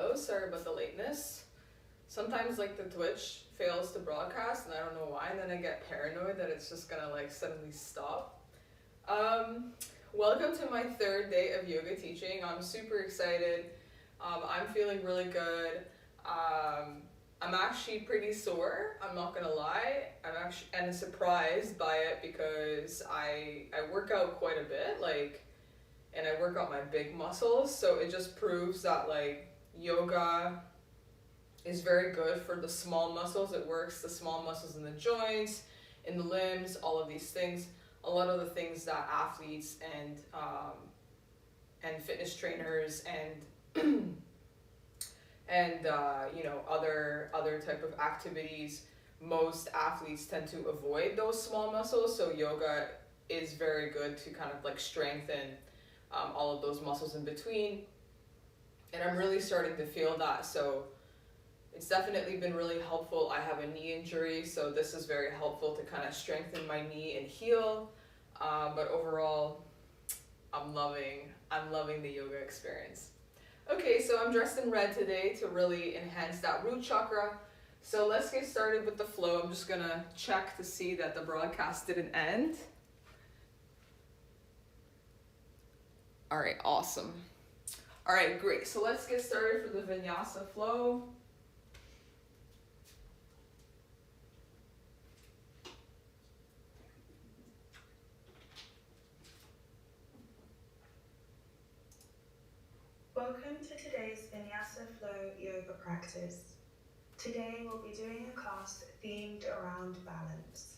hello, sorry about the lateness. Sometimes like the Twitch fails to broadcast and I don't know why, and then I get paranoid that it's just gonna like suddenly stop. Welcome to my third day of yoga teaching. I'm super excited. I'm feeling really good. I'm actually pretty sore, I'm not gonna lie. I'm surprised by it because I work out quite a bit, and I work out my big muscles, so it just proves that yoga is very good for the small muscles. It works the small muscles in the joints, in the limbs, all of these things. A lot of the things that athletes and fitness trainers and other type of activities, most athletes tend to avoid those small muscles. So yoga is very good to kind of strengthen all of those muscles in between. And I'm really starting to feel that. So it's definitely been really helpful. I have a knee injury, so this is very helpful to kind of strengthen my knee and heal. But overall, I'm loving the yoga experience. Okay, so I'm dressed in red today to really enhance that root chakra. So let's get started with the flow. I'm just gonna check to see that the broadcast didn't end. All right, awesome. All right, great. So let's get started for the vinyasa flow. Welcome to today's Vinyasa Flow yoga practice. Today we'll be doing a class themed around balance.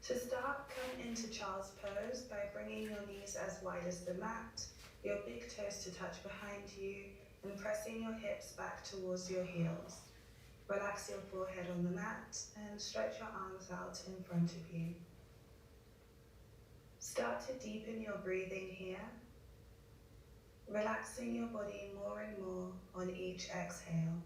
To start, come into child's pose by bringing your knees as wide as the mat, your big toes to touch behind you, and pressing your hips back towards your heels. Relax your forehead on the mat and stretch your arms out in front of you. Start to deepen your breathing here, relaxing your body more and more on each exhale.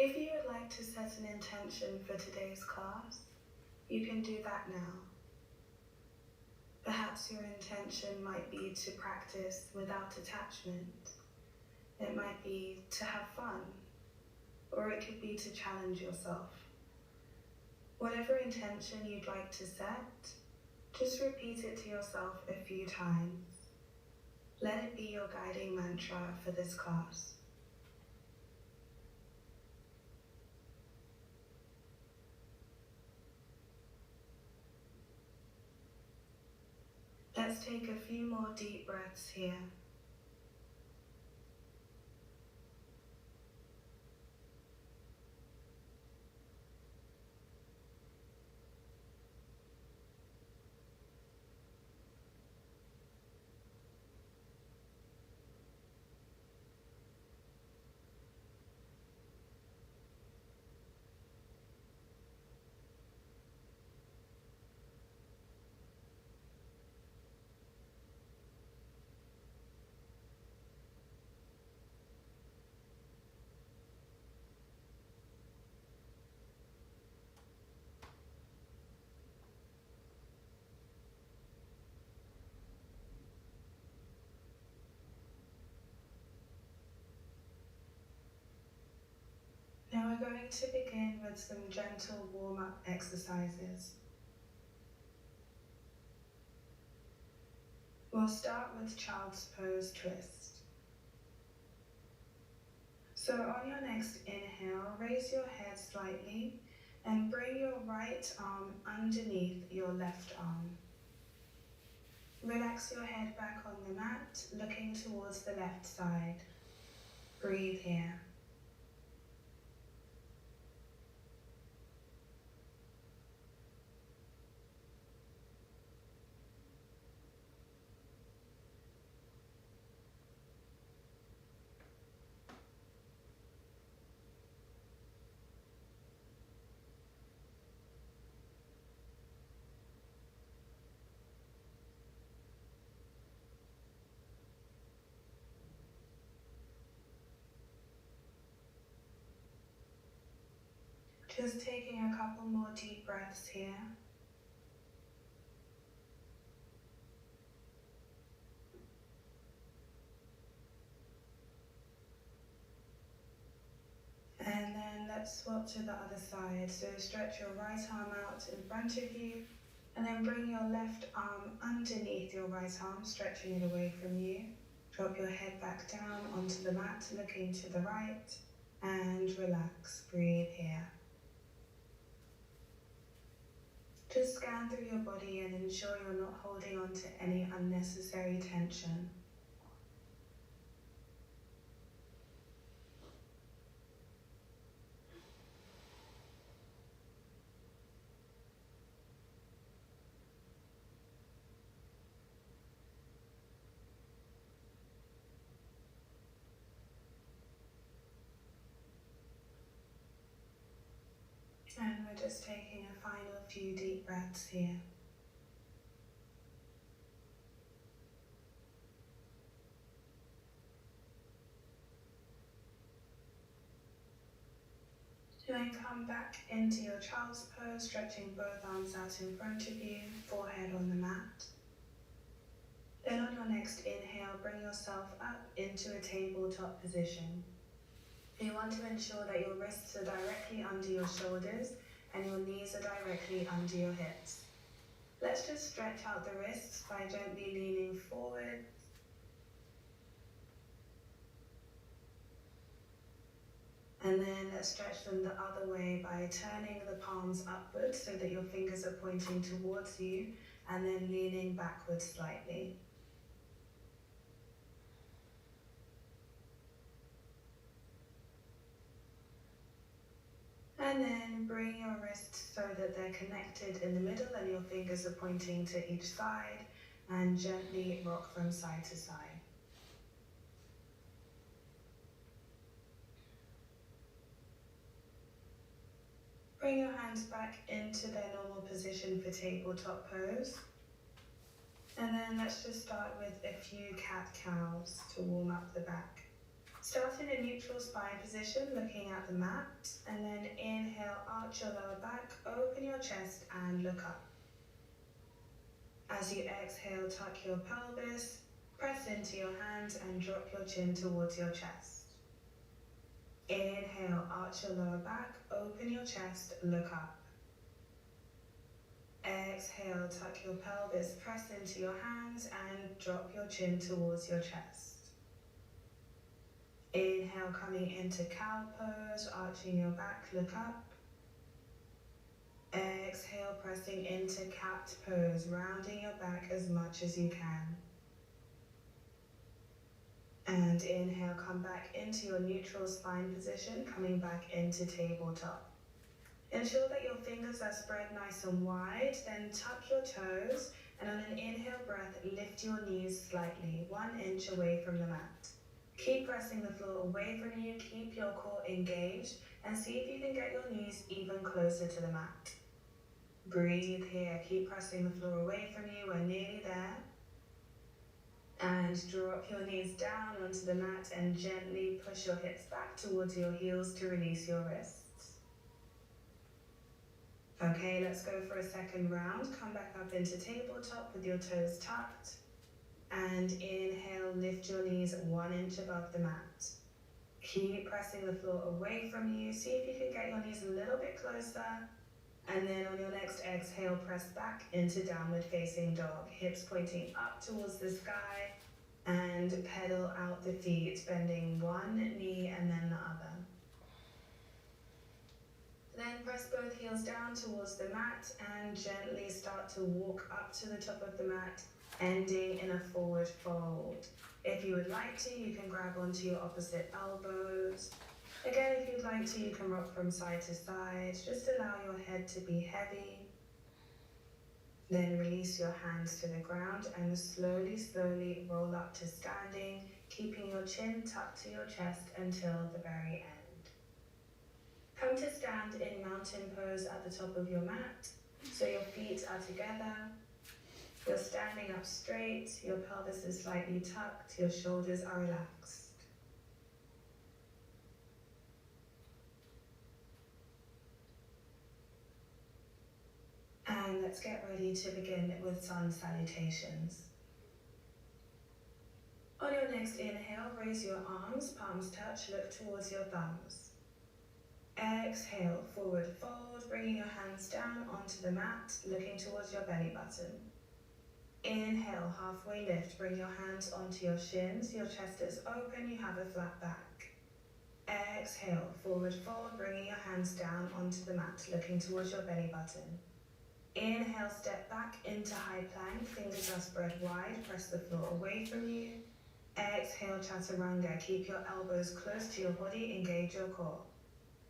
If you would like to set an intention for today's class, you can do that now. Perhaps your intention might be to practice without attachment. It might be to have fun, or it could be to challenge yourself. Whatever intention you'd like to set, just repeat it to yourself a few times. Let it be your guiding mantra for this class. Let's take a few more deep breaths here. Now we're going to begin with some gentle warm-up exercises. We'll start with child's pose twist. So on your next inhale, raise your head slightly and bring your right arm underneath your left arm. Relax your head back on the mat, looking towards the left side. Breathe here. Just taking a couple more deep breaths here. let's swap to the other side. So stretch your right arm out in front of you, and then bring your left arm underneath your right arm, stretching it away from you. Drop your head back down onto the mat, looking to the right, and relax. Breathe here. Just scan through your body and ensure you're not holding on to any unnecessary tension. And we're just taking a final few deep breaths here. Then come back into your child's pose, stretching both arms out in front of you, forehead on the mat. Then on your next inhale, bring yourself up into a tabletop position. You want to ensure that your wrists are directly under your shoulders and your knees are directly under your hips. Let's just stretch out the wrists by gently leaning forward. And then let's stretch them the other way by turning the palms upwards so that your fingers are pointing towards you, and then leaning backwards slightly. And then bring your wrists so that they're connected in the middle and your fingers are pointing to each side, and gently rock from side to side. Bring your hands back into their normal position for tabletop pose. And then let's just start with a few cat-cows to warm up the back. Start in a neutral spine position, looking at the mat, and then inhale, arch your lower back, open your chest and look up. As you exhale, tuck your pelvis, press into your hands and drop your chin towards your chest. Inhale, arch your lower back, open your chest, look up. Exhale, tuck your pelvis, press into your hands and drop your chin towards your chest. Inhale, coming into cow pose, arching your back, look up. Exhale, pressing into cat pose, rounding your back as much as you can. And inhale, come back into your neutral spine position, coming back into tabletop. Ensure that your fingers are spread nice and wide, then tuck your toes, and on an inhale breath, lift your knees slightly, 1 inch away from the mat. Keep pressing the floor away from you, keep your core engaged, and see if you can get your knees even closer to the mat. Breathe here, keep pressing the floor away from you, we're nearly there. And drop your knees down onto the mat and gently push your hips back towards your heels to release your wrists. Okay, let's go for a second round. Come back up into tabletop with your toes tucked. And inhale, lift your knees 1 inch above the mat. Keep pressing the floor away from you. See if you can get your knees a little bit closer. And then on your next exhale, press back into downward facing dog. Hips pointing up towards the sky, and pedal out the feet, bending one knee and then the other. Then press both heels down towards the mat and gently start to walk up to the top of the mat, ending in a forward fold. If you would like to, you can grab onto your opposite elbows. Again, if you'd like to, you can rock from side to side. Just allow your head to be heavy. Then release your hands to the ground and slowly, slowly roll up to standing, keeping your chin tucked to your chest until the very end. Come to stand in mountain pose at the top of your mat, so your feet are together. You're standing up straight, your pelvis is slightly tucked, your shoulders are relaxed. And let's get ready to begin with sun salutations. On your next inhale, raise your arms, palms touch, look towards your thumbs. Exhale, forward fold, bringing your hands down onto the mat, looking towards your belly button. Inhale, halfway lift, bring your hands onto your shins, your chest is open, you have a flat back. Exhale, forward fold, bringing your hands down onto the mat, looking towards your belly button. Inhale, step back into high plank, fingers are spread wide, press the floor away from you. Exhale, chaturanga, keep your elbows close to your body, engage your core.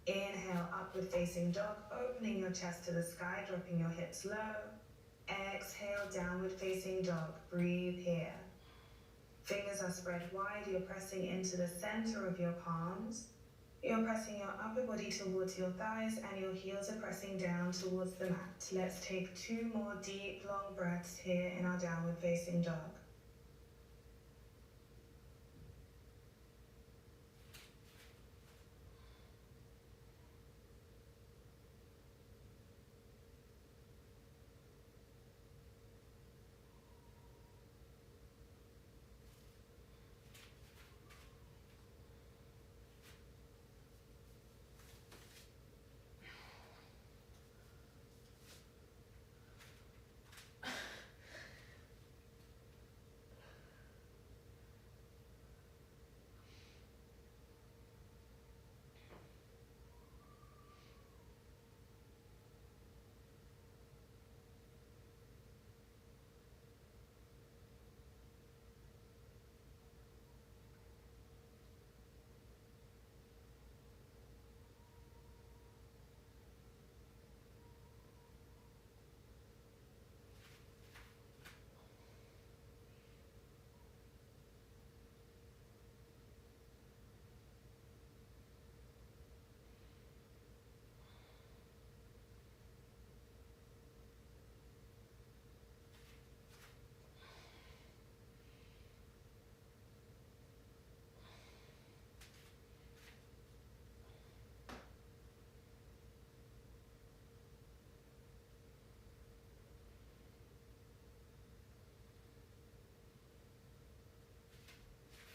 Inhale, upward facing dog, opening your chest to the sky, dropping your hips low. Exhale, downward facing dog, breathe here. Fingers are spread wide, you're pressing into the center of your palms. You're pressing your upper body towards your thighs and your heels are pressing down towards the mat. Let's take 2 more deep, long breaths here in our downward facing dog.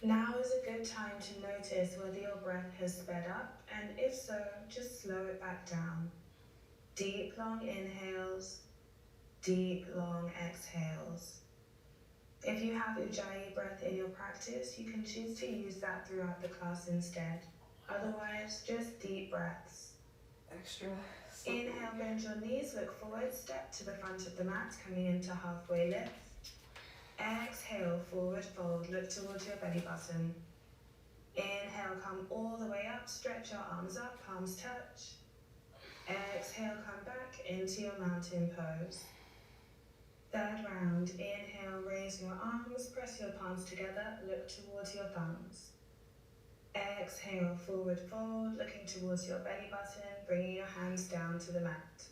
Now is a good time to notice whether your breath has sped up, and if so, just slow it back down. Deep, long inhales, deep, long exhales. If you have Ujjayi breath in your practice, you can choose to use that throughout the class instead. Otherwise, just deep breaths. Extra. Inhale, bend your knees, look forward, step to the front of the mat, coming into halfway lift. Exhale, forward fold, look towards your belly button. Inhale, come all the way up, stretch your arms up, palms touch. Exhale, come back into your mountain pose. Third round, inhale, raise your arms, press your palms together, look towards your thumbs. Exhale, forward fold, looking towards your belly button, bringing your hands down to the mat.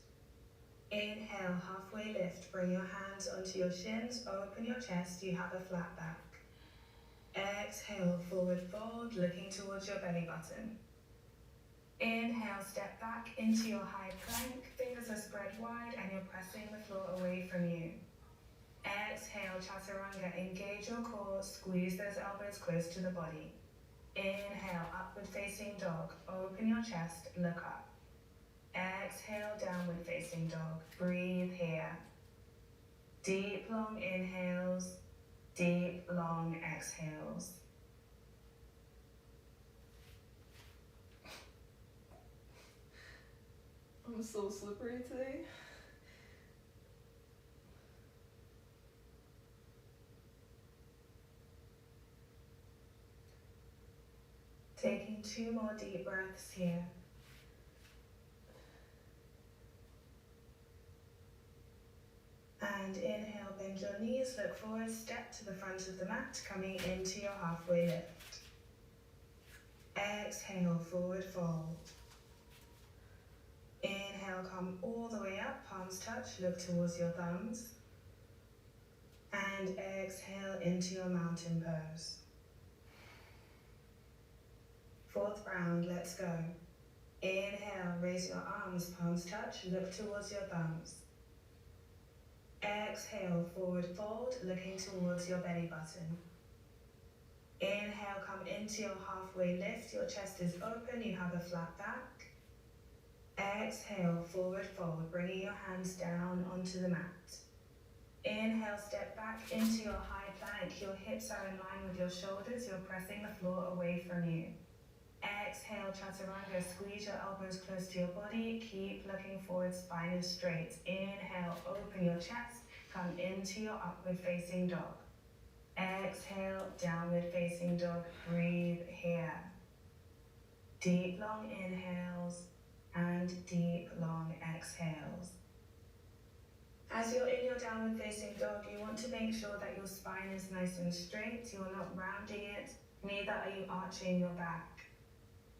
Inhale, halfway lift, bring your hands onto your shins, open your chest, you have a flat back. Exhale, forward fold, looking towards your belly button. Inhale, step back into your high plank, fingers are spread wide and you're pressing the floor away from you. Exhale, chaturanga, engage your core, squeeze those elbows close to the body. Inhale, upward facing dog, open your chest, look up. Exhale, downward facing dog, breathe here. Deep, long inhales, deep, long exhales. I'm so slippery today. Taking 2 more deep breaths here. And inhale, bend your knees, look forward, step to the front of the mat, coming into your halfway lift. Exhale, forward fold. Inhale, come all the way up, palms touch, look towards your thumbs. And exhale into your mountain pose. Fourth round, let's go. Inhale, raise your arms, palms touch, look towards your thumbs. Exhale, forward fold, looking towards your belly button. Inhale, come into your halfway lift, your chest is open, you have a flat back. Exhale, forward fold, bringing your hands down onto the mat. Inhale, step back into your high plank. Your hips are in line with your shoulders. You're pressing the floor away from you. Exhale, chaturanga. Squeeze your elbows close to your body. Keep looking forward, spine is straight. Inhale, open your chest. Come into your upward facing dog. Exhale, downward facing dog. Breathe here. Deep, long inhales and deep, long exhales. As you're in your downward facing dog, you want to make sure that your spine is nice and straight. You're not rounding it, neither are you arching your back.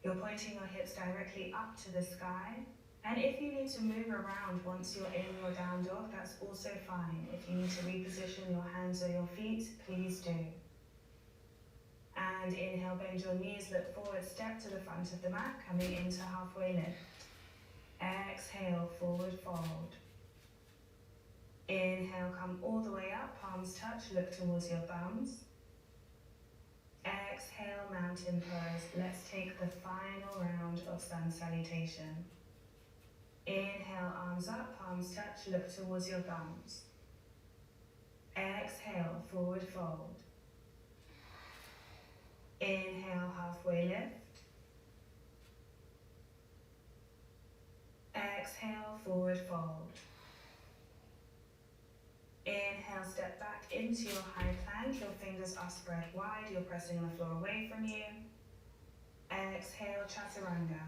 You're pointing your hips directly up to the sky. And if you need to move around once you're in your down dog, that's also fine. If you need to reposition your hands or your feet, please do. And inhale, bend your knees, look forward, step to the front of the mat, coming into halfway lift. Exhale, forward fold. Inhale, come all the way up, palms touch, look towards your thumbs. Exhale, mountain pose. Let's take the final round of sun salutation. Inhale, arms up, palms touch, look towards your thumbs. Exhale, forward fold. Inhale, halfway lift. Exhale, forward fold. Inhale, step back into your high plank. Your fingers are spread wide. You're pressing the floor away from you. Exhale, chaturanga.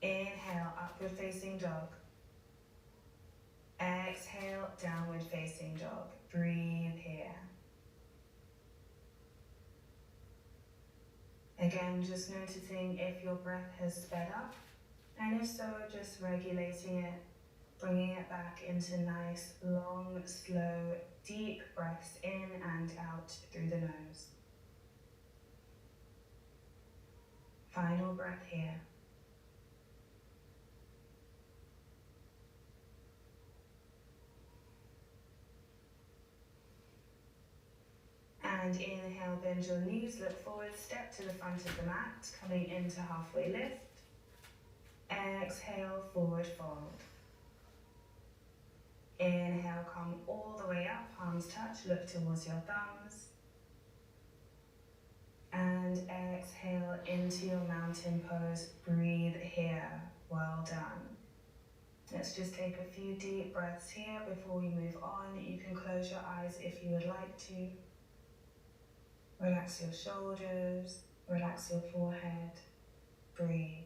Inhale, upward facing dog. Exhale, downward facing dog. Breathe here. Again, just noticing if your breath has sped up, and if so, just regulating it, bringing it back into nice, long, slow, deep breaths in and out through the nose. Final breath here. And inhale, bend your knees, look forward, step to the front of the mat, coming into halfway lift. Exhale, forward fold. Inhale, come all the way up, palms touch, look towards your thumbs. And exhale into your mountain pose, breathe here. Well done. Let's just take a few deep breaths here before we move on. You can close your eyes if you would like to. Relax your shoulders, relax your forehead, breathe.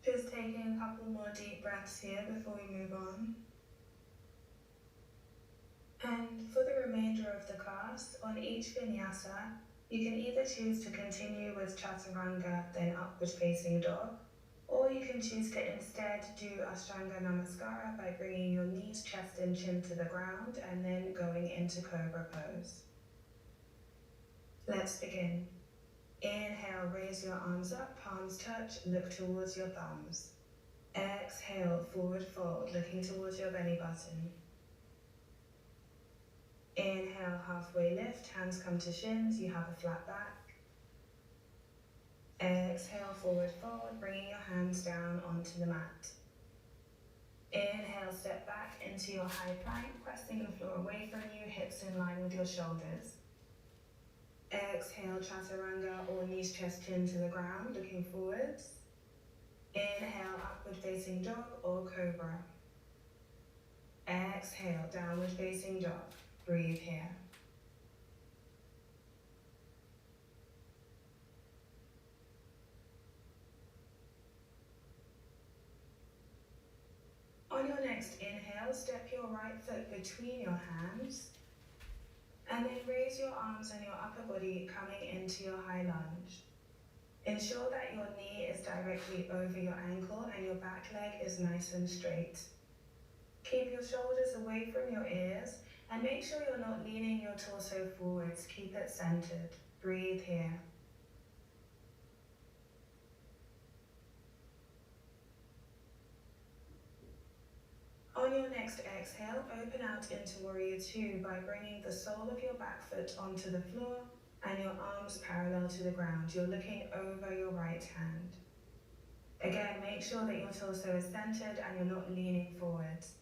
Just taking a couple more deep breaths here before we move on. And for the remainder of the class, on each vinyasa, you can either choose to continue with chaturanga, then upward facing dog, or you can choose to instead do Ashtanga Namaskara by bringing your knees, chest and chin to the ground and then going into Cobra pose. Let's begin. Inhale, raise your arms up, palms touch, look towards your thumbs. Exhale, forward fold, looking towards your belly button. Inhale, halfway lift, hands come to shins, you have a flat back. Exhale, forward fold, bringing your hands down onto the mat. Inhale, step back into your high plank, pressing the floor away from you, hips in line with your shoulders. Exhale, chaturanga, or knees, chest, chin to the ground, looking forwards. Inhale, upward facing dog or cobra. Exhale, downward facing dog. Breathe here. On your next inhale, step your right foot between your hands and then raise your arms and your upper body coming into your high lunge. Ensure that your knee is directly over your ankle and your back leg is nice and straight. Keep your shoulders away from your ears and make sure you're not leaning your torso forwards. Keep it centered. Breathe here. On On your next exhale, open out into Warrior Two by bringing the sole of your back foot onto the floor and your arms parallel to the ground. You're looking over your right hand. Again, make sure that your torso is centered and you're not leaning forwards.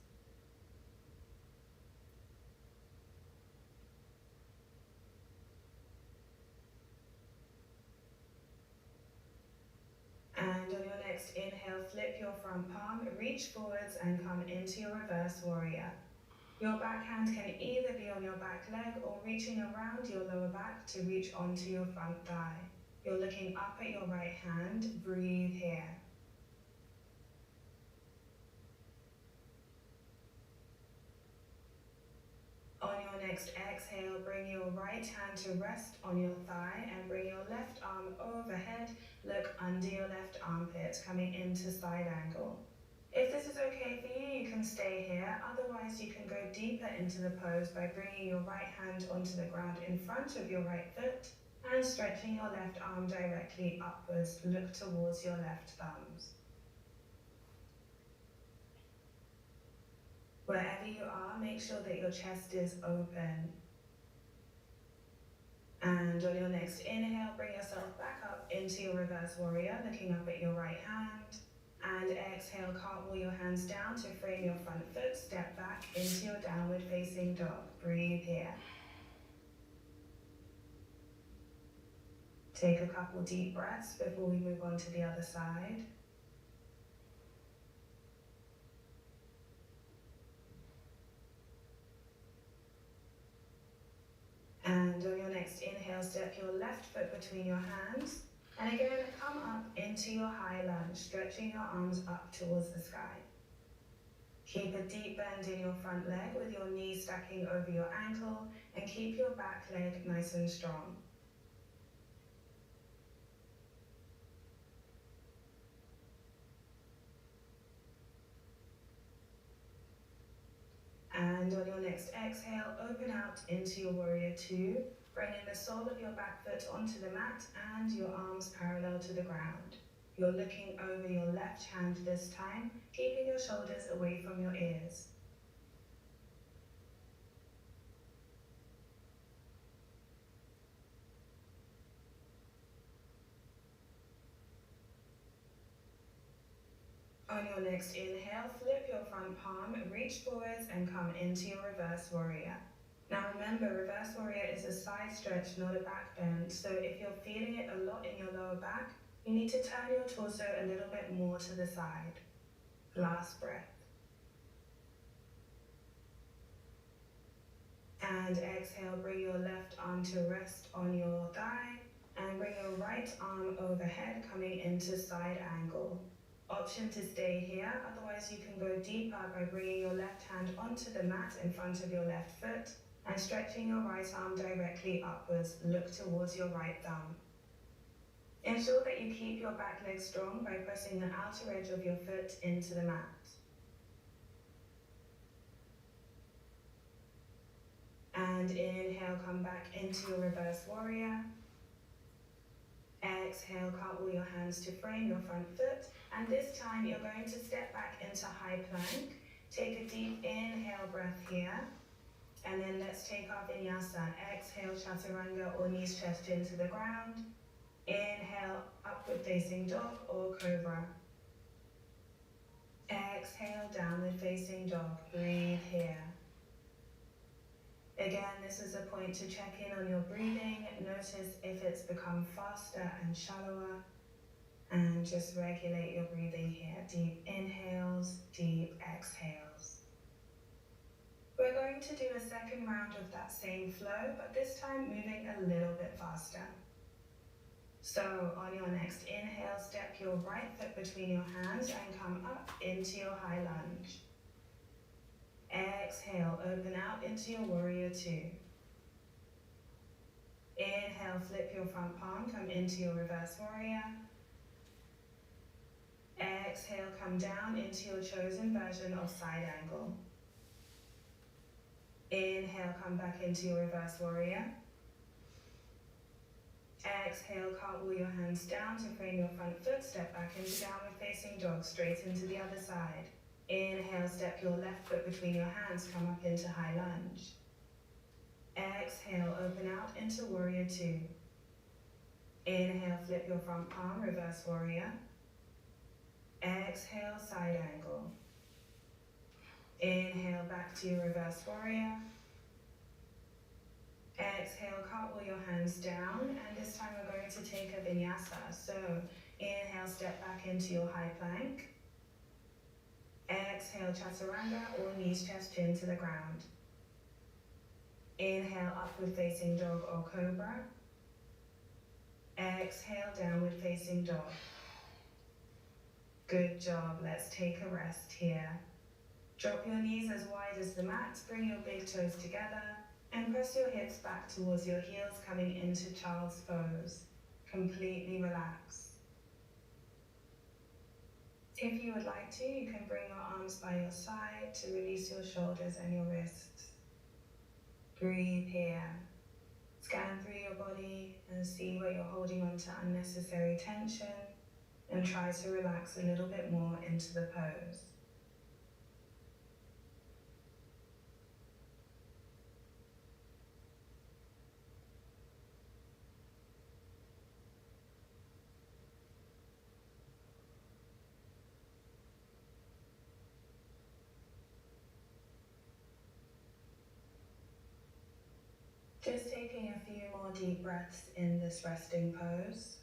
And on your next inhale, flip your front palm, reach forwards and come into your reverse warrior. Your backhand can either be on your back leg or reaching around your lower back to reach onto your front thigh. You're looking up at your right hand, breathe here. On your next exhale, bring your right hand to rest on your thigh and bring your left arm overhead. Look under your left armpit, coming into side angle. If this is okay for you, you can stay here. Otherwise, you can go deeper into the pose by bringing your right hand onto the ground in front of your right foot and stretching your left arm directly upwards. Look towards your left thumbs. Wherever you are, make sure that your chest is open. And on your next inhale, bring yourself back up into your reverse warrior, looking up at your right hand. And exhale, cartwheel your hands down to frame your front foot, step back into your downward facing dog. Breathe here. Take a couple deep breaths before we move on to the other side. And on your next inhale, step your left foot between your hands. And again, come up into your high lunge, stretching your arms up towards the sky. Keep a deep bend in your front leg with your knees stacking over your ankle and keep your back leg nice and strong. And on your next exhale, open out into your Warrior Two, bringing the sole of your back foot onto the mat and your arms parallel to the ground. You're looking over your left hand this time, keeping your shoulders away from your ears. On your next inhale, flip your front palm, reach forwards and come into your reverse warrior. Now remember, reverse warrior is a side stretch, not a back bend. So if you're feeling it a lot in your lower back, you need to turn your torso a little bit more to the side. Last breath. And exhale, bring your left arm to rest on your thigh and bring your right arm overhead, coming into side angle. Option to stay here, otherwise you can go deeper by bringing your left hand onto the mat in front of your left foot and stretching your right arm directly upwards. Look towards your right thumb. Ensure that you keep your back leg strong by pressing the outer edge of your foot into the mat. And inhale, come back into your reverse warrior. Exhale, cartwheel your hands to frame your front foot. And this time you're going to step back into high plank. Take a deep inhale breath here. And then let's take our vinyasa. Exhale, chaturanga or knees chest into the ground. Inhale, upward facing dog or cobra. Exhale, downward facing dog. Breathe here. Again, this is a point to check in on your breathing. Notice if it's become faster and shallower. And just regulate your breathing here. Deep inhales, deep exhales. We're going to do a second round of that same flow, but this time moving a little bit faster. So on your next inhale, step your right foot between your hands and come up into your high lunge. Exhale, open out into your Warrior Two. Inhale, flip your front palm, come into your reverse warrior. Exhale, come down into your chosen version of side angle. Inhale, come back into your reverse warrior. Exhale, cartwheel your hands down to frame your front foot, step back into downward facing dog, straight into the other side. Inhale, step your left foot between your hands, come up into high lunge. Exhale, open out into warrior two. Inhale, flip your front palm, reverse warrior. Exhale, side angle. Inhale, back to your reverse warrior. Exhale, cartwheel your hands down, and this time we're going to take a vinyasa. So inhale, step back into your high plank. Exhale, chaturanga, or knees, chest, chin to the ground. Inhale, upward facing dog or cobra. Exhale, downward facing dog. Good job, let's take a rest here. Drop your knees as wide as the mat, bring your big toes together, and press your hips back towards your heels, coming into child's pose. Completely relax. If you would like to, you can bring your arms by your side to release your shoulders and your wrists. Breathe here. Scan through your body and see where you're holding on to unnecessary tension, and try to relax a little bit more into the pose. Just taking a few more deep breaths in this resting pose.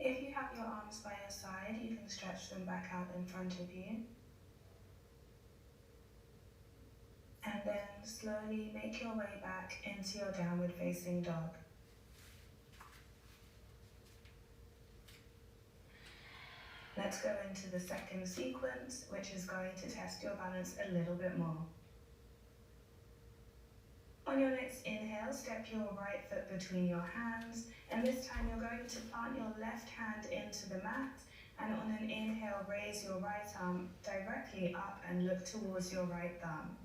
If you have your arms by your side, you can stretch them back out in front of you. And then slowly make your way back into your downward facing dog. Let's go into the second sequence, which is going to test your balance a little bit more. On your next inhale, step your right foot between your hands, and this time you're going to plant your left hand into the mat, and on an inhale, raise your right arm directly up and look towards your right thumb.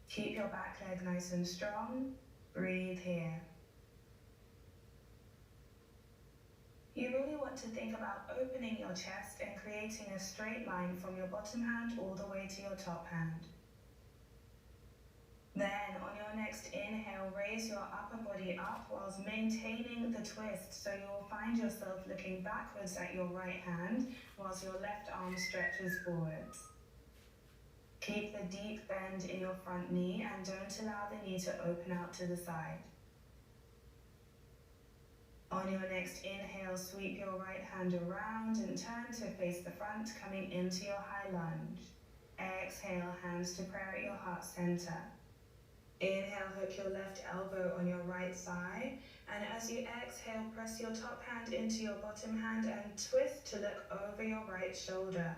Keep your back leg nice and strong. Breathe here. You really want to think about opening your chest and creating a straight line from your bottom hand all the way to your top hand. Then, on your next inhale, raise your upper body up whilst maintaining the twist, so you'll find yourself looking backwards at your right hand whilst your left arm stretches forwards. Keep the deep bend in your front knee and don't allow the knee to open out to the side. On your next inhale, sweep your right hand around and turn to face the front, coming into your high lunge. Exhale, hands to prayer at your heart center. Inhale, hook your left elbow on your right thigh, and as you exhale, press your top hand into your bottom hand and twist to look over your right shoulder.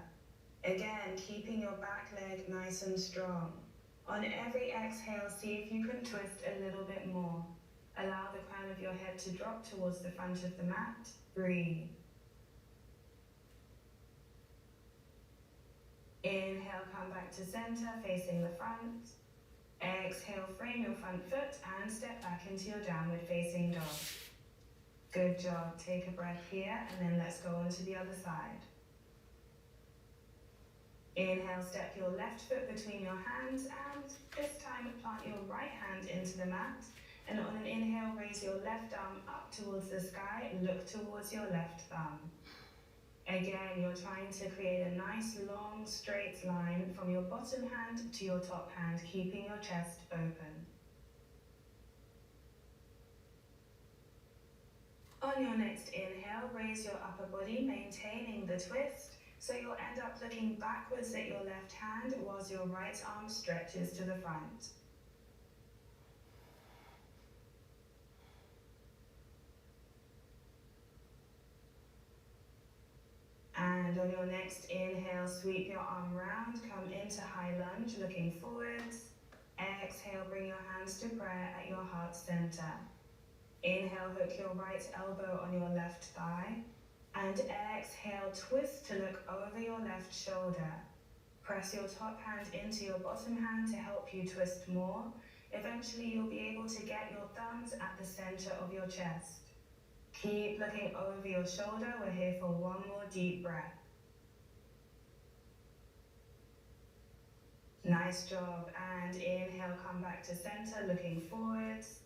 Again, keeping your back leg nice and strong. On every exhale, see if you can twist a little bit more. Allow the crown of your head to drop towards the front of the mat. Breathe. Inhale, come back to center, facing the front. Exhale, frame your front foot and step back into your downward facing dog. Good job. Take a breath here and then let's go on to the other side. Inhale, step your left foot between your hands and this time plant your right hand into the mat. And on an inhale, raise your left arm up towards the sky, look towards your left thumb. Again, you're trying to create a nice long straight line from your bottom hand to your top hand, keeping your chest open. On your next inhale, raise your upper body, maintaining the twist, so you'll end up looking backwards at your left hand whilst your right arm stretches to the front. And on your next inhale, sweep your arm round, come into high lunge, looking forwards. Exhale, bring your hands to prayer at your heart center. Inhale, hook your right elbow on your left thigh. And exhale, twist to look over your left shoulder. Press your top hand into your bottom hand to help you twist more. Eventually, you'll be able to get your thumbs at the center of your chest. Keep looking over your shoulder. We're here for one more deep breath. Nice job. And inhale, come back to center, looking forwards.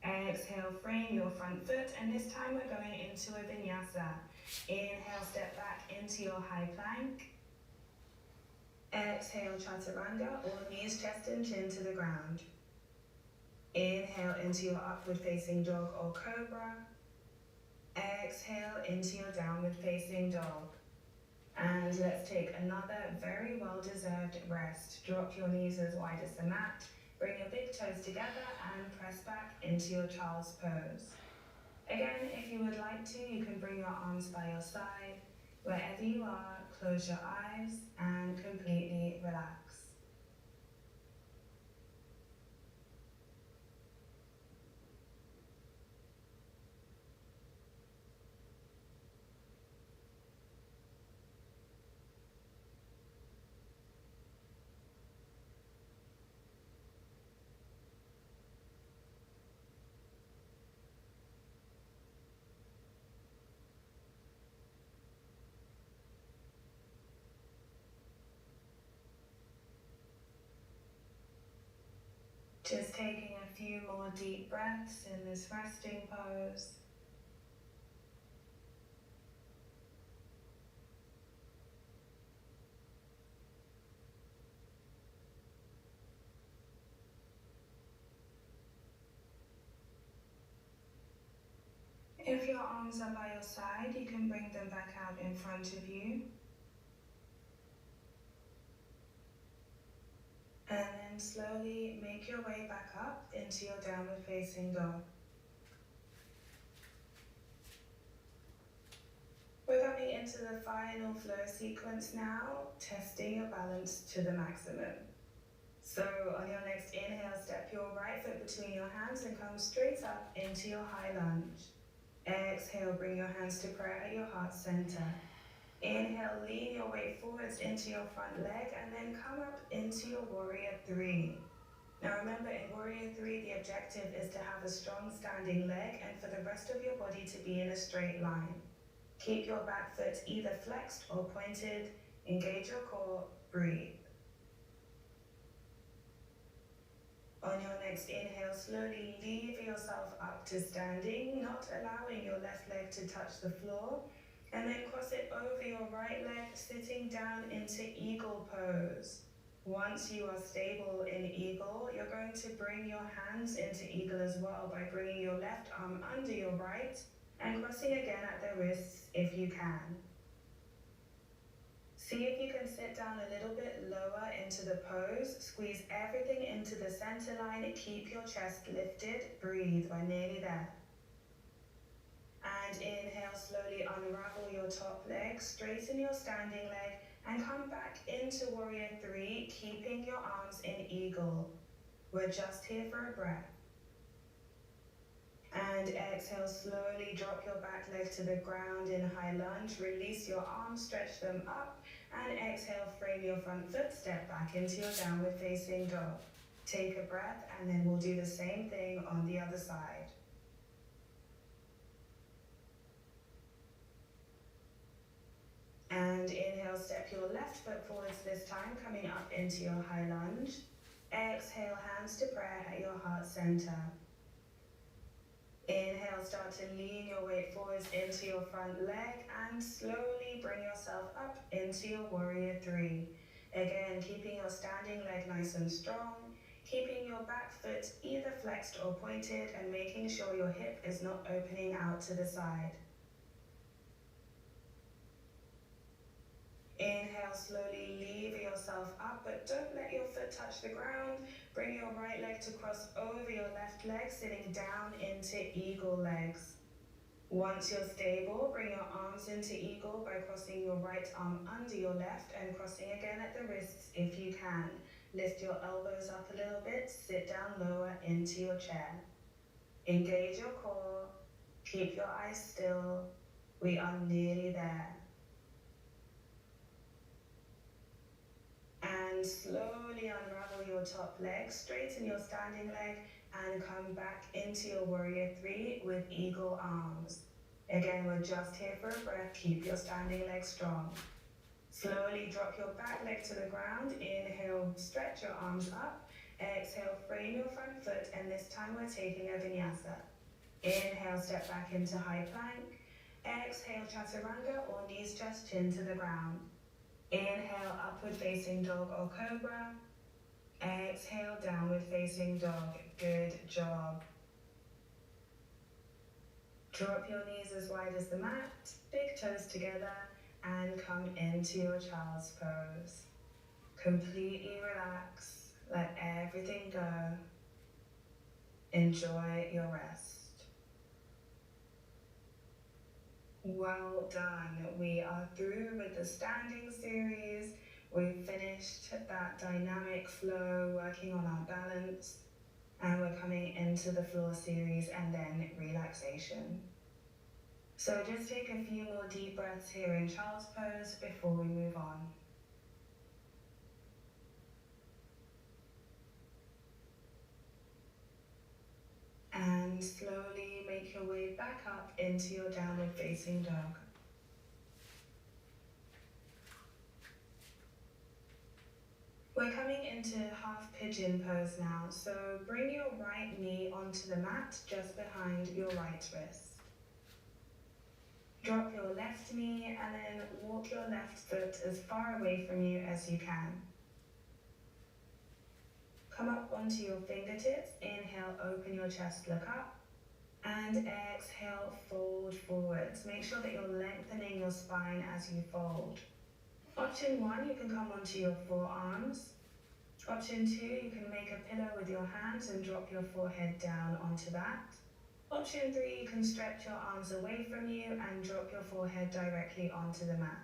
Exhale, frame your front foot, and this time we're going into a vinyasa. Inhale, step back into your high plank. Exhale, chaturanga, or knees, chest and chin to the ground. Inhale into your upward facing dog or cobra. Exhale into your downward facing dog. And let's take another very well-deserved rest. Drop your knees as wide as the mat. Bring your big toes together and press back into your child's pose. Again, if you would like to, you can bring your arms by your side. Wherever you are, close your eyes and completely relax. Just taking a few more deep breaths in this resting pose. If your arms are by your side, you can bring them back out in front of you. And then slowly make your way back up into your downward facing dog. We're coming into the final flow sequence now, testing your balance to the maximum. So on your next inhale, step your right foot between your hands and come straight up into your high lunge. Exhale, bring your hands to prayer at your heart center. Inhale, lean your weight forwards into your front leg and then come up into your warrior three. Now remember, in warrior three, the objective is to have a strong standing leg and for the rest of your body to be in a straight line. Keep your back foot either flexed or pointed. Engage your core, breathe. On your next inhale, slowly lever yourself up to standing, not allowing your left leg to touch the floor. And then cross it over your right leg, sitting down into eagle pose. Once you are stable in eagle, you're going to bring your hands into eagle as well by bringing your left arm under your right and crossing again at the wrists if you can. See if you can sit down a little bit lower into the pose. Squeeze everything into the center line. Keep your chest lifted. Breathe. We're nearly there. And inhale, slowly unravel your top leg, straighten your standing leg, and come back into warrior three, keeping your arms in eagle. We're just here for a breath. And exhale, slowly drop your back leg to the ground in high lunge. Release your arms, stretch them up, and exhale, frame your front foot, step back into your downward facing dog. Take a breath, and then we'll do the same thing on the other side. And inhale, step your left foot forwards this time, coming up into your high lunge. Exhale, hands to prayer at your heart center. Inhale, start to lean your weight forwards into your front leg and slowly bring yourself up into your warrior three. Again, keeping your standing leg nice and strong, keeping your back foot either flexed or pointed and making sure your hip is not opening out to the side. Inhale, slowly lever yourself up, but don't let your foot touch the ground. Bring your right leg to cross over your left leg, sitting down into eagle legs. Once you're stable, bring your arms into eagle by crossing your right arm under your left and crossing again at the wrists if you can. Lift your elbows up a little bit, sit down lower into your chair. Engage your core, keep your eyes still. We are nearly there. And And slowly unravel your top leg, straighten your standing leg, and come back into your warrior three with eagle arms. Again, we're just here for a breath. Keep your standing leg strong. Slowly drop your back leg to the ground. Inhale, stretch your arms up. Exhale, frame your front foot, and this time we're taking a vinyasa. Inhale, step back into high plank. Exhale, chaturanga, or knees just chin to the ground. Inhale, upward facing dog or cobra. Exhale, downward facing dog. Good job. Drop your knees as wide as the mat, big toes together, and come into your child's pose. Completely relax, let everything go. Enjoy your rest. Well done. We are through with the standing series. We've finished that dynamic flow, working on our balance, and we're coming into the floor series and then relaxation. So just take a few more deep breaths here in child's pose before we move on. And slowly make your way back up into your downward facing dog. We're coming into half pigeon pose now, so bring your right knee onto the mat just behind your right wrist. Drop your left knee and then walk your left foot as far away from you as you can. Come up onto your fingertips. Inhale, open your chest, look up. And exhale, fold forwards. Make sure that you're lengthening your spine as you fold. Option 1, you can come onto your forearms. Option 2, you can make a pillow with your hands and drop your forehead down onto that. Option 3, you can stretch your arms away from you and drop your forehead directly onto the mat.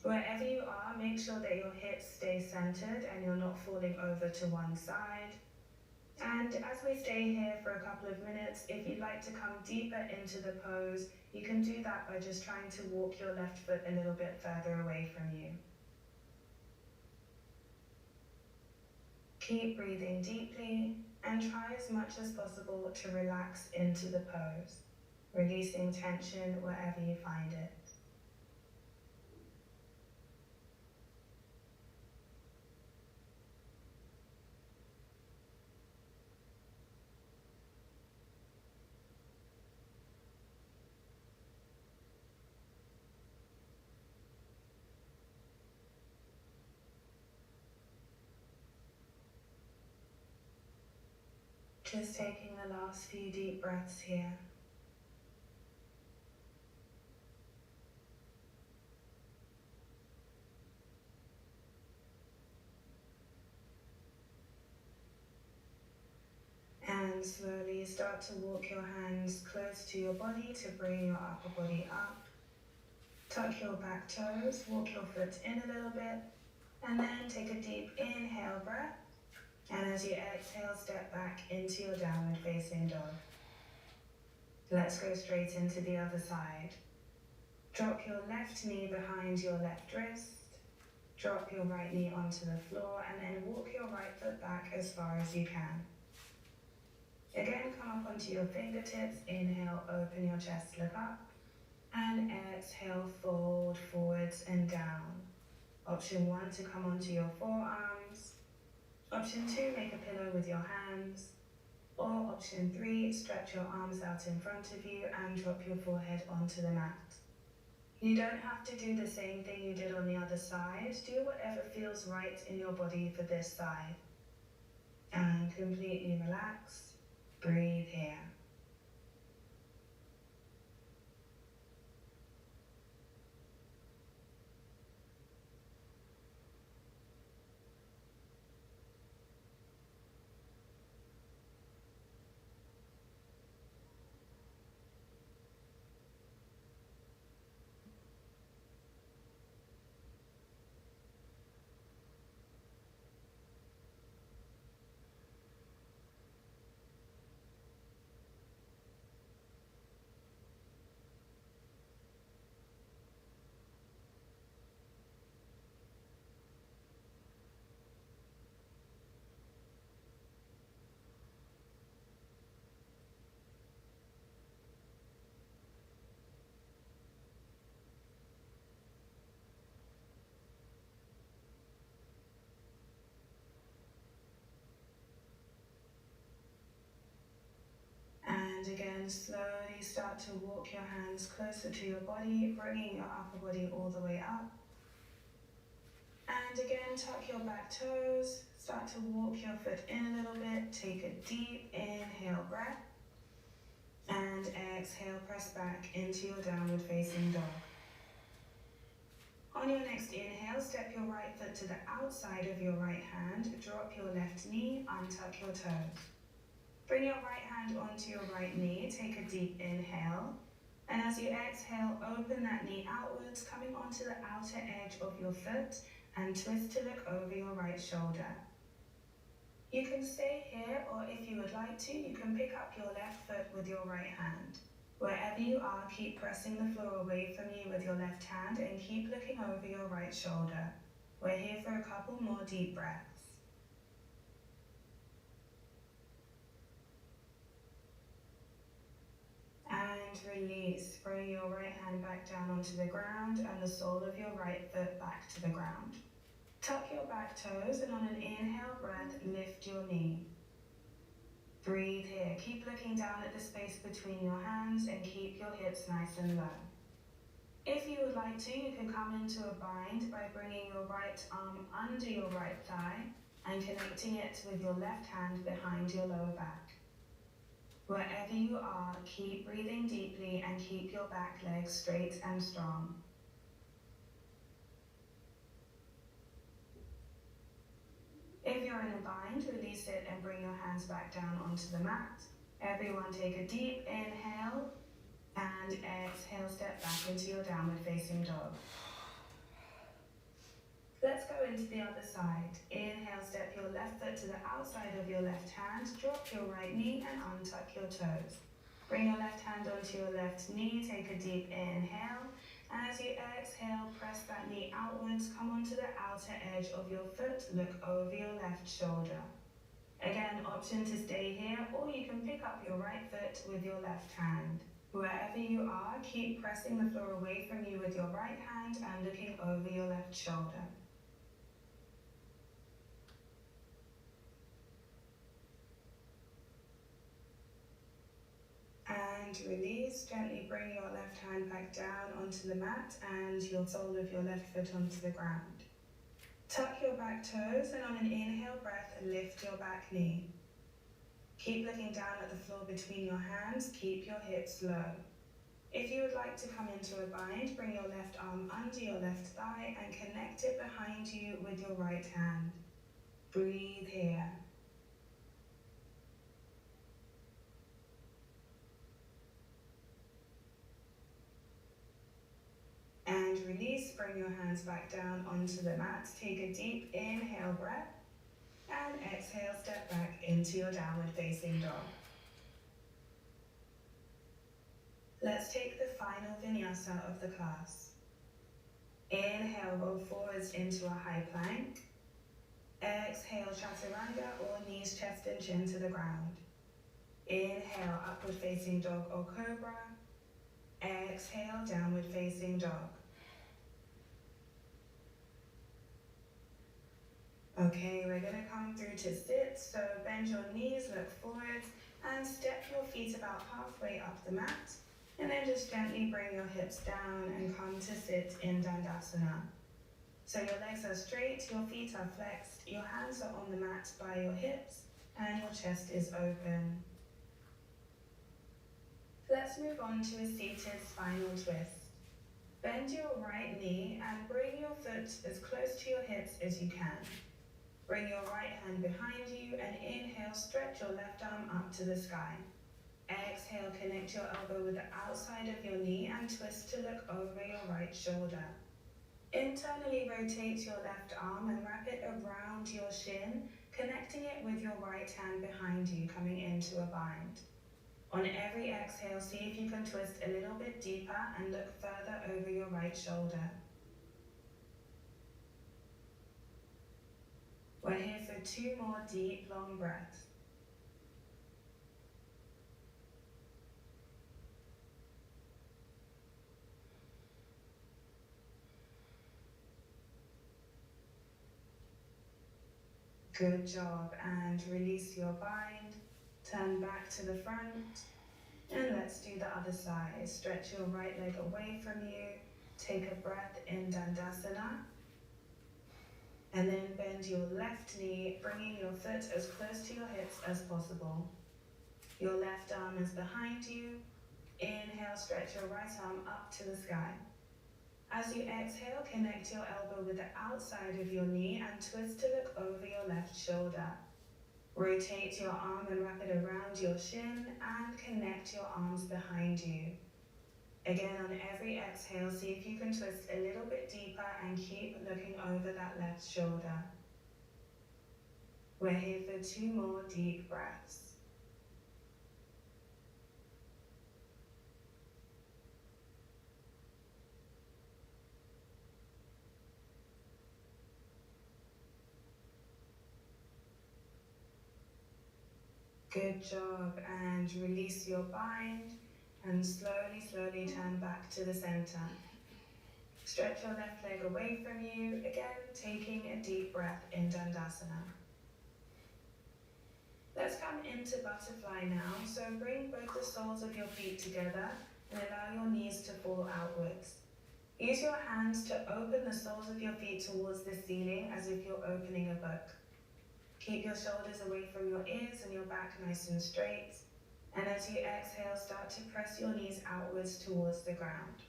Wherever you are, make sure that your hips stay centered and you're not falling over to one side. And as we stay here for a couple of minutes, if you'd like to come deeper into the pose, you can do that by just trying to walk your left foot a little bit further away from you. Keep breathing deeply and try as much as possible to relax into the pose, releasing tension wherever you find it. Just taking the last few deep breaths here. And slowly start to walk your hands close to your body to bring your upper body up. Tuck your back toes, walk your foot in a little bit, and then take a deep inhale breath. And as you exhale, step back into your downward facing dog. Let's go straight into the other side. Drop your left knee behind your left wrist. Drop your right knee onto the floor and then walk your right foot back as far as you can. Again, come up onto your fingertips. Inhale, open your chest, look up. And exhale, fold forwards and down. Option 1, to come onto your forearms. Option 2, make a pillow with your hands. Or option 3, stretch your arms out in front of you and drop your forehead onto the mat. You don't have to do the same thing you did on the other side. Do whatever feels right in your body for this side. And completely relax. Breathe here. slowly start to walk your hands closer to your body, bringing your upper body all the way up. And again, tuck your back toes, start to walk your foot in a little bit, take a deep inhale breath, and exhale, press back into your downward facing dog. On your next inhale, step your right foot to the outside of your right hand, drop your left knee, untuck your toes. Bring your right hand onto your right knee, take a deep inhale, and as you exhale, open that knee outwards, coming onto the outer edge of your foot, and twist to look over your right shoulder. You can stay here, or if you would like to, you can pick up your left foot with your right hand. Wherever you are, keep pressing the floor away from you with your left hand and keep looking over your right shoulder. We're here for a couple more deep breaths. And release. Bring your right hand back down onto the ground and the sole of your right foot back to the ground. Tuck your back toes and on an inhale breath, lift your knee. Breathe here. Keep looking down at the space between your hands and keep your hips nice and low. If you would like to, you can come into a bind by bringing your right arm under your right thigh and connecting it with your left hand behind your lower back. Wherever you are, keep breathing deeply and keep your back legs straight and strong. If you're in a bind, release it and bring your hands back down onto the mat. Everyone take a deep inhale and exhale, step back into your downward facing dog. Let's go into the other side. Inhale, step your left foot to the outside of your left hand, drop your right knee and untuck your toes. Bring your left hand onto your left knee, take a deep inhale, and as you exhale, press that knee outwards, come onto the outer edge of your foot, look over your left shoulder. Again, option to stay here, or you can pick up your right foot with your left hand. Wherever you are, keep pressing the floor away from you with your right hand and looking over your left shoulder. And release, gently bring your left hand back down onto the mat and your sole of your left foot onto the ground. Tuck your back toes and on an inhale breath, lift your back knee. Keep looking down at the floor between your hands, keep your hips low. If you would like to come into a bind, bring your left arm under your left thigh and connect it behind you with your right hand. Breathe here. And release, bring your hands back down onto the mat. Take a deep inhale breath and exhale, step back into your downward facing dog. Let's take the final vinyasa of the class. Inhale, roll forwards into a high plank. Exhale, chaturanga or knees, chest and chin to the ground. Inhale, upward facing dog or cobra. Exhale, downward facing dog. Okay, we're going to come through to sit, so bend your knees, look forwards, and step your feet about halfway up the mat, and then just gently bring your hips down and come to sit in Dandasana. So your legs are straight, your feet are flexed, your hands are on the mat by your hips, and your chest is open. Let's move on to a seated spinal twist. Bend your right knee and bring your foot as close to your hips as you can. Bring your right hand behind you and inhale, stretch your left arm up to the sky. Exhale, connect your elbow with the outside of your knee and twist to look over your right shoulder. Internally rotate your left arm and wrap it around your shin, connecting it with your right hand behind you, coming into a bind. On every exhale, see if you can twist a little bit deeper and look further over your right shoulder. We're here for 2 more deep, long breaths. Good job, and release your bind. Turn back to the front. And let's do the other side. Stretch your right leg away from you. Take a breath in Dandasana. And then bend your left knee, bringing your foot as close to your hips as possible. Your left arm is behind you. Inhale, stretch your right arm up to the sky. As you exhale, connect your elbow with the outside of your knee and twist to look over your left shoulder. Rotate your arm and wrap it around your shin and connect your arms behind you. Again, on every exhale, see if you can twist a little bit deeper and keep looking over that left shoulder. We're here for 2 more deep breaths. Good job, and release your bind and slowly turn back to the center. Stretch your left leg away from you, again taking a deep breath in Dandasana. Let's come into butterfly now, so bring both the soles of your feet together and allow your knees to fall outwards. Use your hands to open the soles of your feet towards the ceiling as if you're opening a book. Keep your shoulders away from your ears and your back nice and straight. And as you exhale, start to press your knees outwards towards the ground.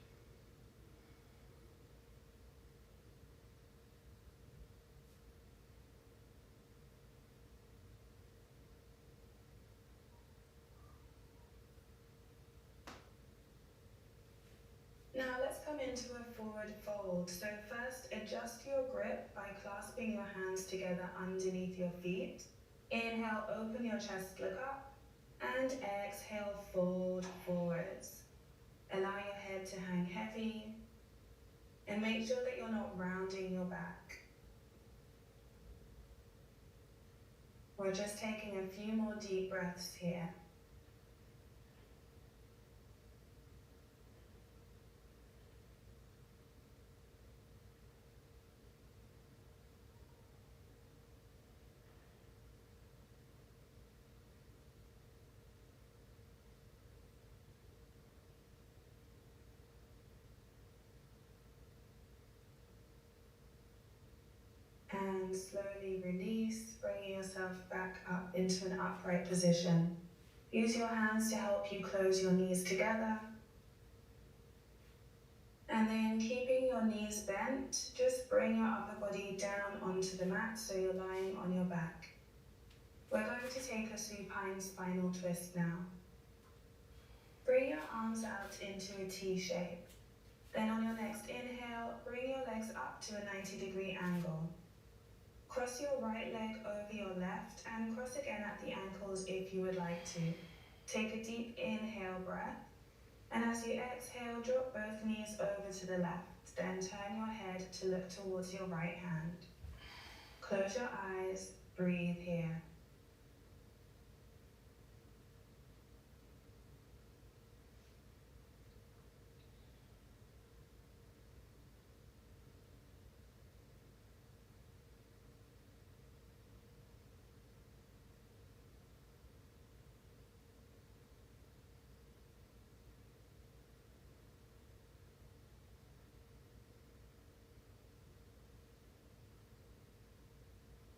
Now let's come into a forward fold. So first, adjust your grip by clasping your hands together underneath your feet. Inhale, open your chest, look up, and exhale, fold forwards. Allow your head to hang heavy, and make sure that you're not rounding your back. We're just taking a few more deep breaths here. And slowly release, bringing yourself back up into an upright position. Use your hands to help you close your knees together. And then keeping your knees bent, just bring your upper body down onto the mat so you're lying on your back. We're going to take a supine spinal twist now. Bring your arms out into a T shape. Then on your next inhale, bring your legs up to a 90-degree angle. Cross your right leg over your left and cross again at the ankles if you would like to. Take a deep inhale breath, and as you exhale, drop both knees over to the left. Then turn your head to look towards your right hand. Close your eyes, breathe here.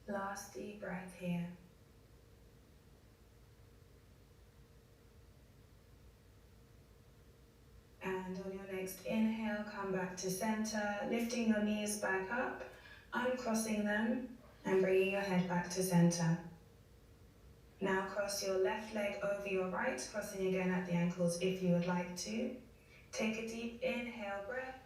Last deep breath here. And on your next inhale, come back to center, lifting your knees back up, uncrossing them, and bringing your head back to center. Now cross your left leg over your right, crossing again at the ankles if you would like to. Take a deep inhale breath,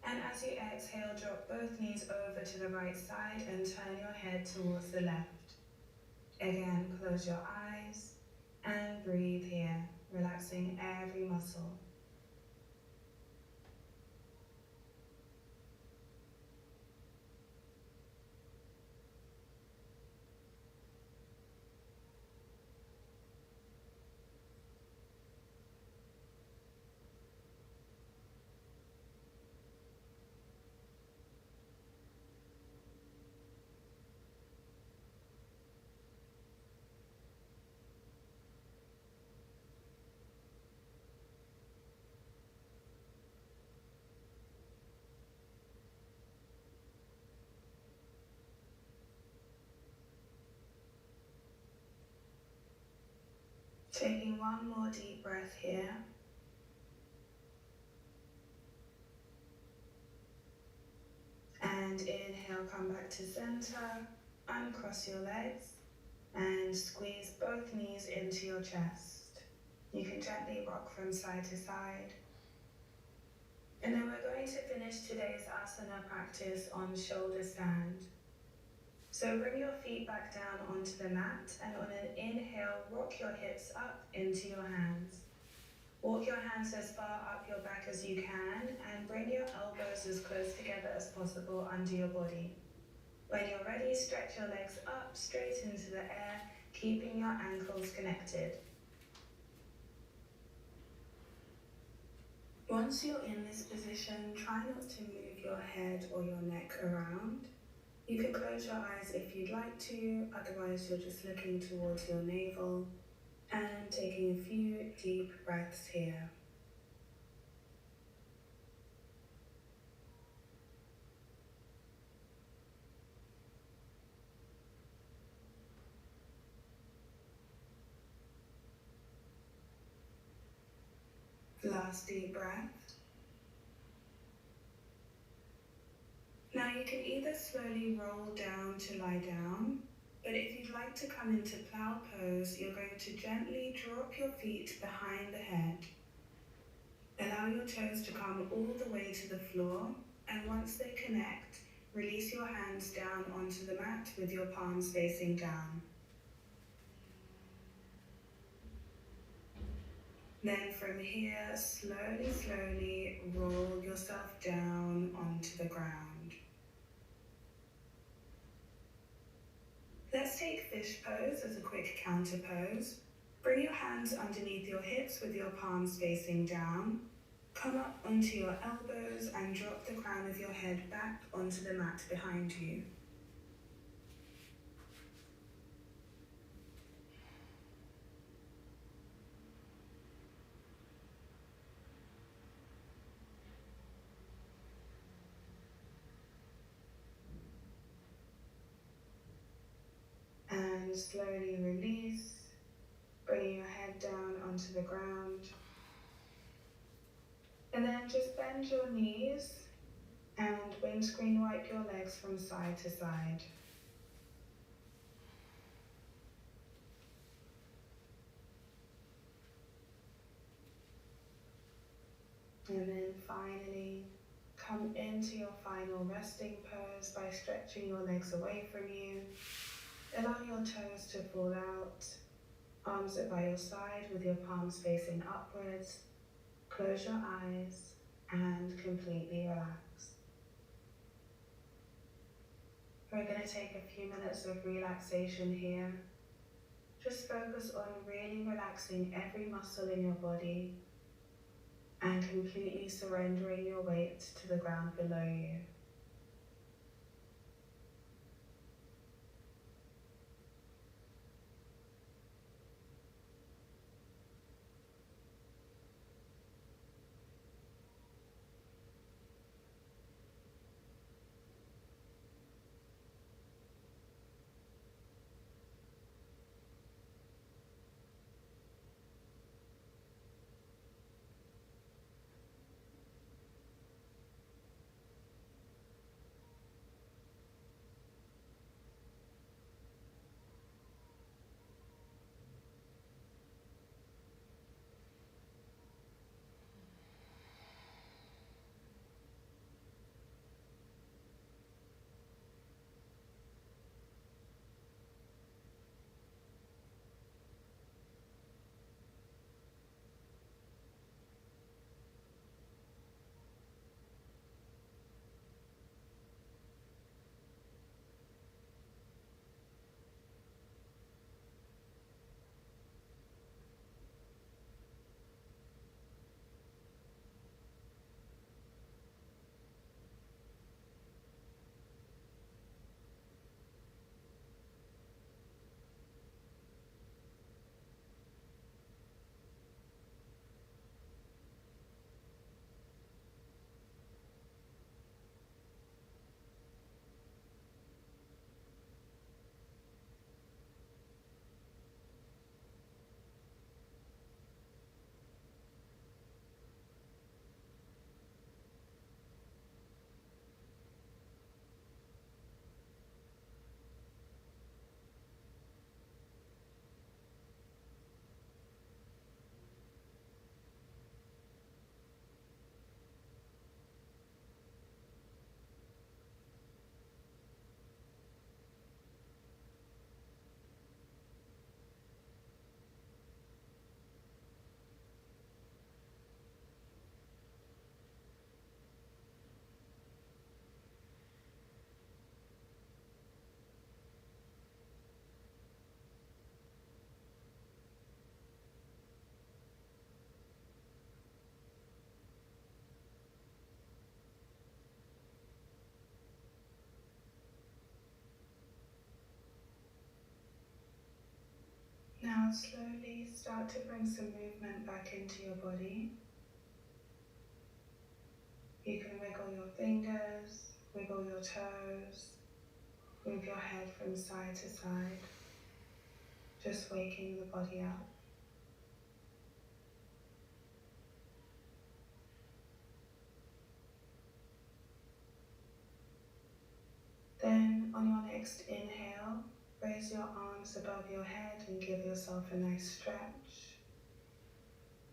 and as you exhale, drop both knees over to the right side and turn your head towards the left. Again, close your eyes and breathe here, relaxing every muscle. Taking one more deep breath here. And inhale, come back to center, uncross your legs, and squeeze both knees into your chest. You can gently rock from side to side. And then we're going to finish today's asana practice on shoulder stand. So bring your feet back down onto the mat, and on an inhale, rock your hips up into your hands. Walk your hands as far up your back as you can, and bring your elbows as close together as possible under your body. When you're ready, stretch your legs up straight into the air, keeping your ankles connected. Once you're in this position, try not to move your head or your neck around. You can close your eyes if you'd like to, otherwise you're just looking towards your navel and taking a few deep breaths here. Last deep breath. Now you can either slowly roll down to lie down, but if you'd like to come into plow pose, you're going to gently drop your feet behind the head. Allow your toes to come all the way to the floor, and once they connect, release your hands down onto the mat with your palms facing down. Then from here, slowly roll yourself down onto the ground. Let's take fish pose as a quick counter pose. Bring your hands underneath your hips with your palms facing down. Come up onto your elbows and drop the crown of your head back onto the mat behind you. And slowly release, bringing your head down onto the ground. And then just bend your knees and windscreen wipe your legs from side to side. And then finally, come into your final resting pose by stretching your legs away from you. Allow your toes to fall out, arms at by your side with your palms facing upwards. Close your eyes and completely relax. We're going to take a few minutes of relaxation here. Just focus on really relaxing every muscle in your body and completely surrendering your weight to the ground below you. Now slowly start to bring some movement back into your body. You can wiggle your fingers, wiggle your toes, move your head from side to side, just waking the body up. Then on your next inhale, raise your arms above your head and give yourself a nice stretch.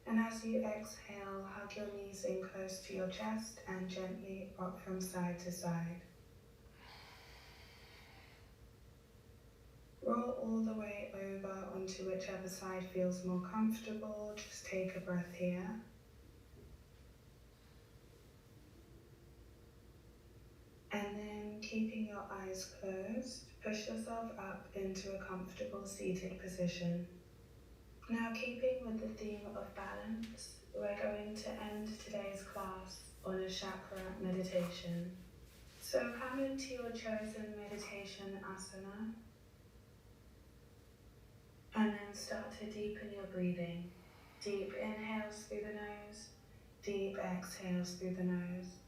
And as you exhale, hug your knees in close to your chest and gently rock from side to side. Roll all the way over onto whichever side feels more comfortable. Just take a breath here. And then keeping your eyes closed, push yourself up into a comfortable seated position. Now, keeping with the theme of balance, we're going to end today's class on a chakra meditation. So come into your chosen meditation asana and then start to deepen your breathing. Deep inhales through the nose, deep exhales through the nose.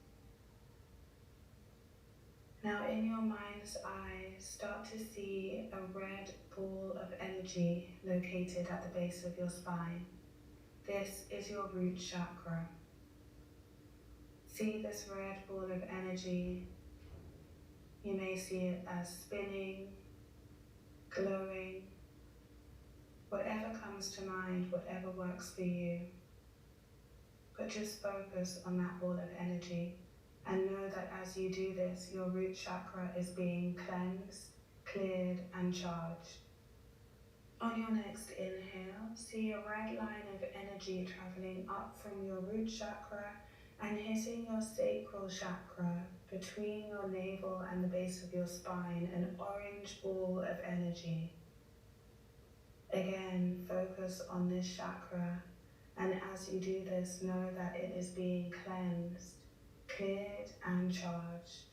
Now in your mind's eye, start to see a red ball of energy located at the base of your spine. This is your root chakra. See this red ball of energy. You may see it as spinning, glowing, whatever comes to mind, whatever works for you. But just focus on that ball of energy. And know that as you do this, your root chakra is being cleansed, cleared, and charged. On your next inhale, see a red line of energy traveling up from your root chakra and hitting your sacral chakra between your navel and the base of your spine, an orange ball of energy. Again, focus on this chakra, and as you do this, know that it is being cleansed, cleared and charged.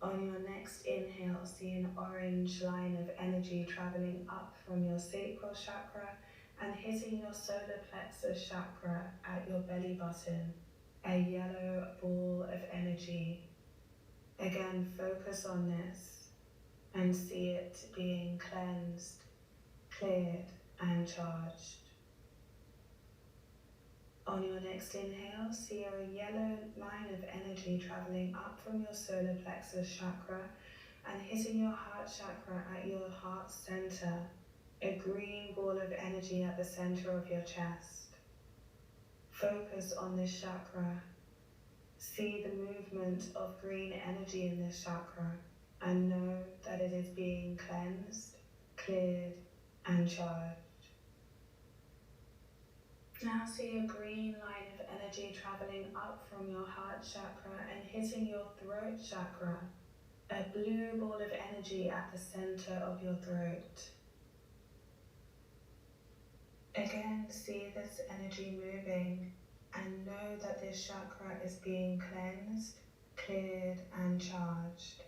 On your next inhale, see an orange line of energy traveling up from your sacral chakra and hitting your solar plexus chakra at your belly button, a yellow ball of energy. Again, focus on this and see it being cleansed, cleared and charged. On your next inhale, see a yellow line of energy traveling up from your solar plexus chakra and hitting your heart chakra at your heart center, a green ball of energy at the center of your chest. Focus on this chakra. See the movement of green energy in this chakra and know that it is being cleansed, cleared, and charged. Now see a green line of energy traveling up from your heart chakra and hitting your throat chakra, a blue ball of energy at the center of your throat. Again, see this energy moving and know that this chakra is being cleansed, cleared, and charged.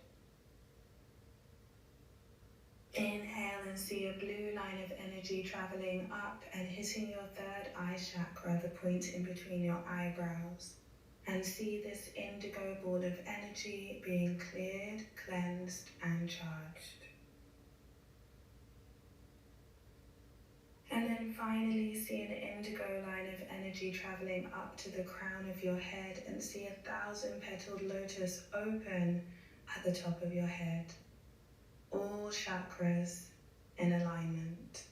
Inhale and see a blue line of energy traveling up and hitting your third eye chakra, the point in between your eyebrows. And see this indigo ball of energy being cleared, cleansed, and charged. And then finally see an indigo line of energy traveling up to the crown of your head and see 1,000-petaled lotus open at the top of your head. All chakras in alignment.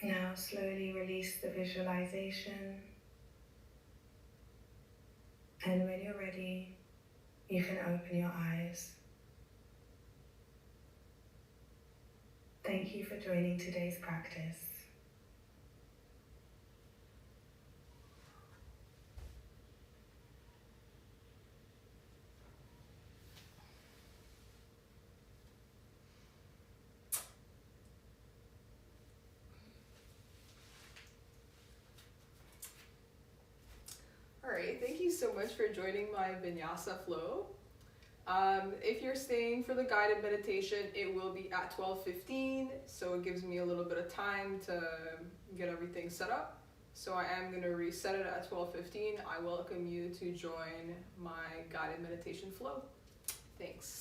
Now slowly release the visualization. And when you're ready, you can open your eyes. Thank you for joining today's practice. so much for joining my vinyasa flow. If you're staying for the guided meditation, it will be at 12:15, so it gives me a little bit of time to get everything set up. So I am going to reset it at 12:15. I welcome you to join my guided meditation flow. Thanks.